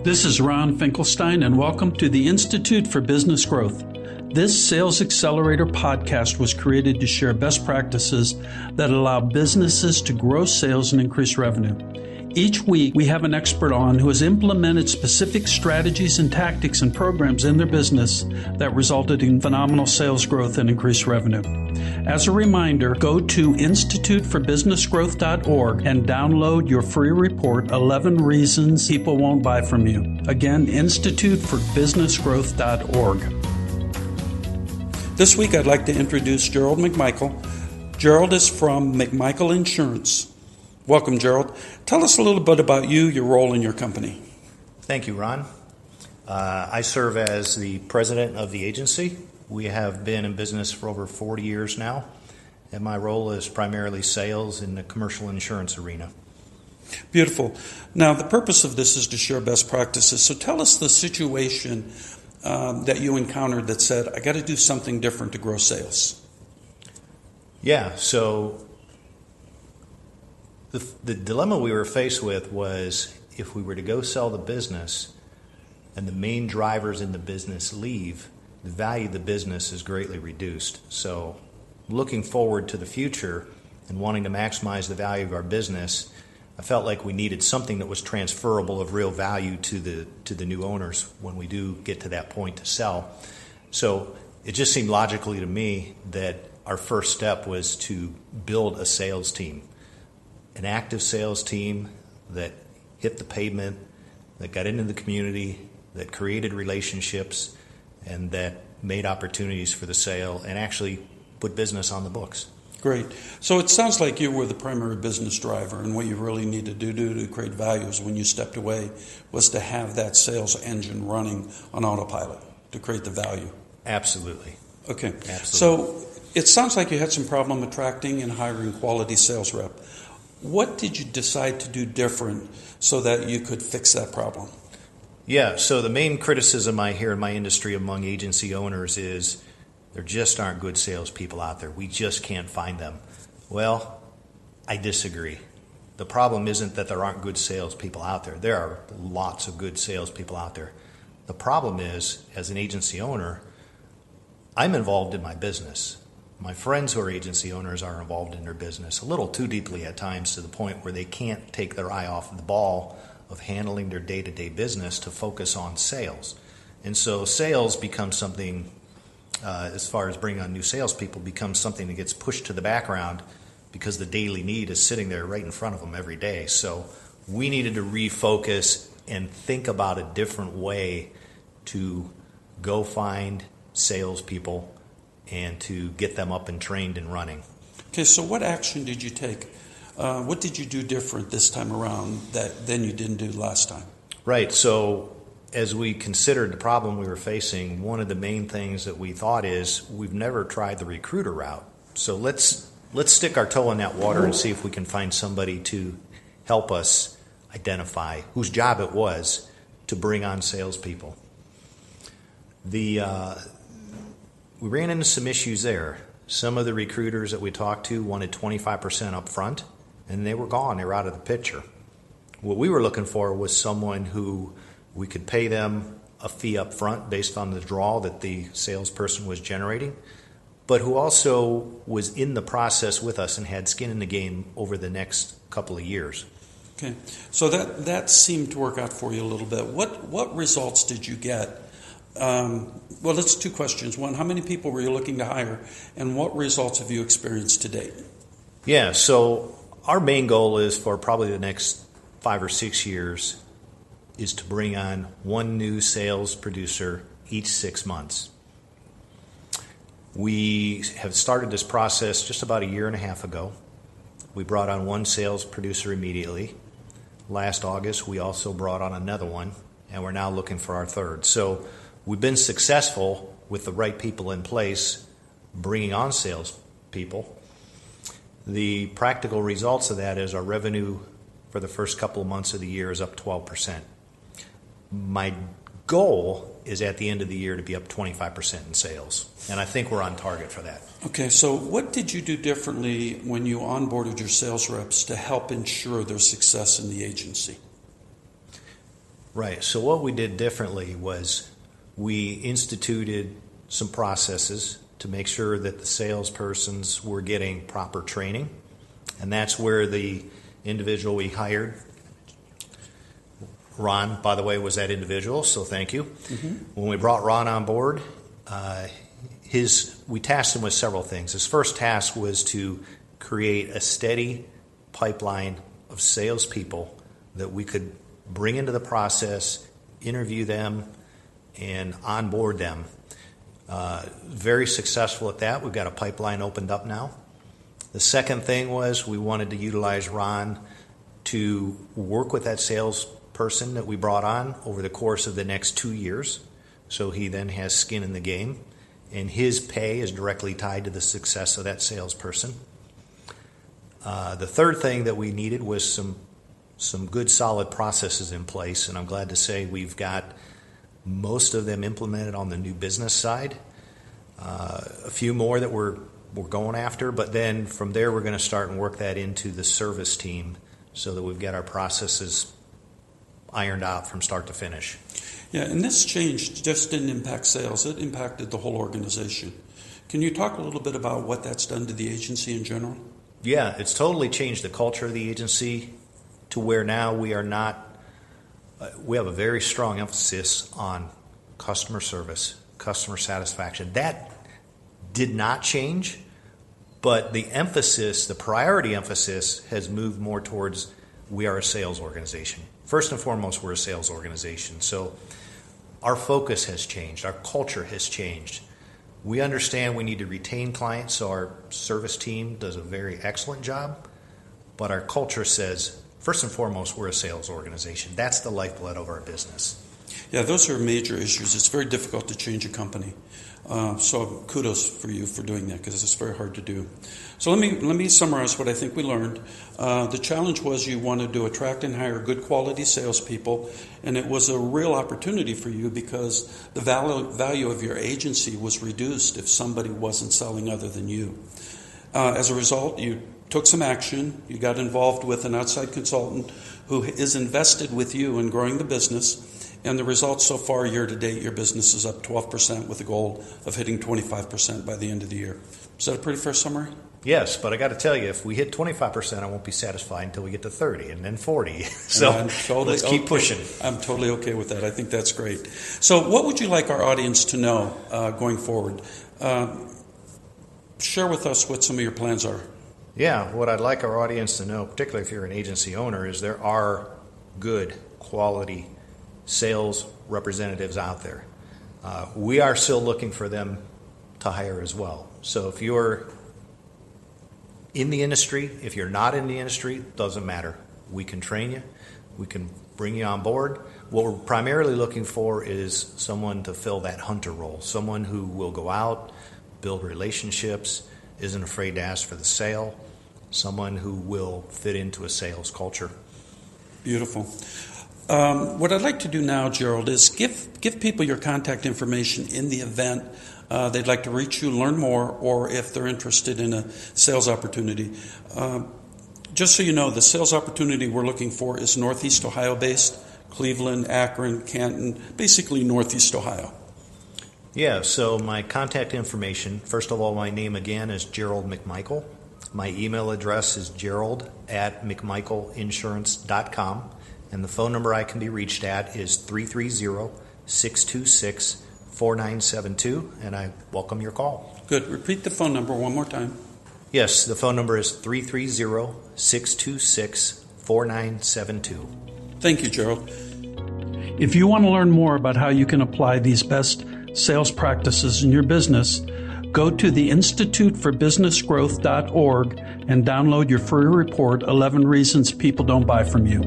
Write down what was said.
This is Ron Finkelstein, and welcome to the Institute for Business Growth. This Sales Accelerator podcast was created to share best practices that allow businesses to grow sales and increase revenue. Each week, we have an expert on who has implemented specific strategies and tactics and programs in their business that resulted in phenomenal sales growth and increased revenue. As a reminder, go to instituteforbusinessgrowth.org and download your free report, 11 Reasons People Won't Buy From You. Again, instituteforbusinessgrowth.org. This week, I'd like to introduce Gerald McMichael. Gerald is from McMichael Insurance. Welcome, Gerald. Tell us a little bit about you, your role in your company. Thank you, Ron. I serve as the president of the agency. We have been in business for over 40 years now, and my role is primarily sales in the commercial insurance arena. Beautiful. Now, the purpose of this is to share best practices. So tell us the situation that you encountered that said, I got to do something different to grow sales. Yeah, so the dilemma we were faced with was if we were to go sell the business and the main drivers in the business leave, the value of the business is greatly reduced. So looking forward to the future and wanting to maximize the value of our business, I felt like we needed something that was transferable of real value to the new owners when we do get to that point to sell. So it just seemed logically to me that our first step was to build a sales team, an active sales team that hit the pavement, that got into the community, that created relationships, and that made opportunities for the sale and actually put business on the books. Great. So it sounds like you were the primary business driver, and what you really needed to do to create values when you stepped away was to have that sales engine running on autopilot to create the value. Absolutely. Okay. Absolutely. So it sounds like you had some problem attracting and hiring quality sales rep. What did you decide to do different so that you could fix that problem? Yeah, so the main criticism I hear in my industry among agency owners is there just aren't good salespeople out there. We just can't find them. Well, I disagree. The problem isn't that there aren't good salespeople out there. There are lots of good salespeople out there. The problem is, as an agency owner, I'm involved in my business. My friends who are agency owners are involved in their business a little too deeply at times, to the point where they can't take their eye off the ball of handling their day-to-day business to focus on sales. And so sales becomes something, as far as bringing on new salespeople, becomes something that gets pushed to the background because the daily need is sitting there right in front of them every day. So we needed to refocus and think about a different way to go find salespeople and to get them up and trained and running. Okay, so what action did you take? What did you do different this time around than you didn't do last time? Right, so as we considered the problem we were facing, one of the main things that we thought is we've never tried the recruiter route. So let's stick our toe in that water and see if we can find somebody to help us identify whose job it was to bring on salespeople. We ran into some issues there. Some of the recruiters that we talked to wanted 25% up front, and they were gone. They were out of the picture. What we were looking for was someone who we could pay them a fee up front based on the draw that the salesperson was generating, but who also was in the process with us and had skin in the game over the next couple of years. Okay, so that seemed to work out for you a little bit. What results did you get? Well, that's two questions. One, how many people were you looking to hire, and what results have you experienced to date? Yeah, so our main goal is for probably the next 5 or 6 years is to bring on one new sales producer each 6 months. We have started this process just about a year and a half ago. We brought on one sales producer immediately. Last August, we also brought on another one, and we're now looking for our third. So we've been successful with the right people in place bringing on sales people. The practical results of that is our revenue for the first couple of months of the year is up 12%. My goal is at the end of the year to be up 25% in sales, and I think we're on target for that. Okay, so what did you do differently when you onboarded your sales reps to help ensure their success in the agency? Right. So what we did differently was we instituted some processes to make sure that the salespersons were getting proper training. And that's where the individual we hired, Ron, by the way, was that individual, so thank you. Mm-hmm. When we brought Ron on board, we tasked him with several things. His first task was to create a steady pipeline of salespeople that we could bring into the process, interview them, and onboard them. Very successful at that. We've got a pipeline opened up now. The second thing was we wanted to utilize Ron to work with that salesperson that we brought on over the course of the next 2 years. So he then has skin in the game, and his pay is directly tied to the success of that salesperson. The third thing that we needed was some good solid processes in place, and I'm glad to say we've got most of them implemented on the new business side. A few more that we're going after, but then from there we're going to start and work that into the service team so that we've got our processes ironed out from start to finish. Yeah, and this change just didn't impact sales, it impacted the whole organization. Can you talk a little bit about what that's done to the agency in general? Yeah, it's totally changed the culture of the agency to where now we have a very strong emphasis on customer service, customer satisfaction. That did not change, but the priority emphasis has moved more towards we are a sales organization. First and foremost, we're a sales organization. So our focus has changed. Our culture has changed. We understand we need to retain clients, so our service team does a very excellent job. But our culture says, first and foremost, we're a sales organization. That's the lifeblood of our business. Yeah, those are major issues. It's very difficult to change a company. So kudos for you for doing that, because it's very hard to do. So let me summarize what I think we learned. The challenge was you wanted to attract and hire good quality salespeople, and it was a real opportunity for you because the value of your agency was reduced if somebody wasn't selling other than you. As a result, you took some action. You got involved with an outside consultant who is invested with you in growing the business. And the results so far, year to date, your business is up 12% with a goal of hitting 25% by the end of the year. Is that a pretty fair summary? Yes, but I got to tell you, if we hit 25%, I won't be satisfied until we get to 30 and then 40. So let's keep pushing. I'm totally okay with that. I think that's great. So what would you like our audience to know going forward? Share with us what some of your plans are. Yeah, what I'd like our audience to know, particularly if you're an agency owner, is there are good quality sales representatives out there. We are still looking for them to hire as well. So if you're in the industry, if you're not in the industry, doesn't matter. We can train you. We can bring you on board. What we're primarily looking for is someone to fill that hunter role, someone who will go out, build relationships, isn't afraid to ask for the sale, someone who will fit into a sales culture. Beautiful. What I'd like to do now, Gerald, is give people your contact information in the event they'd like to reach you, learn more, or if they're interested in a sales opportunity. Just so you know, the sales opportunity we're looking for is Northeast Ohio based, Cleveland, Akron, Canton, basically Northeast Ohio. Yeah, so my contact information, first of all, my name again is Gerald McMichael. My email address is gerald@mcmichaelinsurance.com. And the phone number I can be reached at is 330-626-4972, and I welcome your call. Good. Repeat the phone number one more time. Yes, the phone number is 330-626-4972. Thank you, Gerald. If you want to learn more about how you can apply these best sales practices in your business, go to the instituteforbusinessgrowth.org and download your free report, 11 Reasons People Don't Buy From You.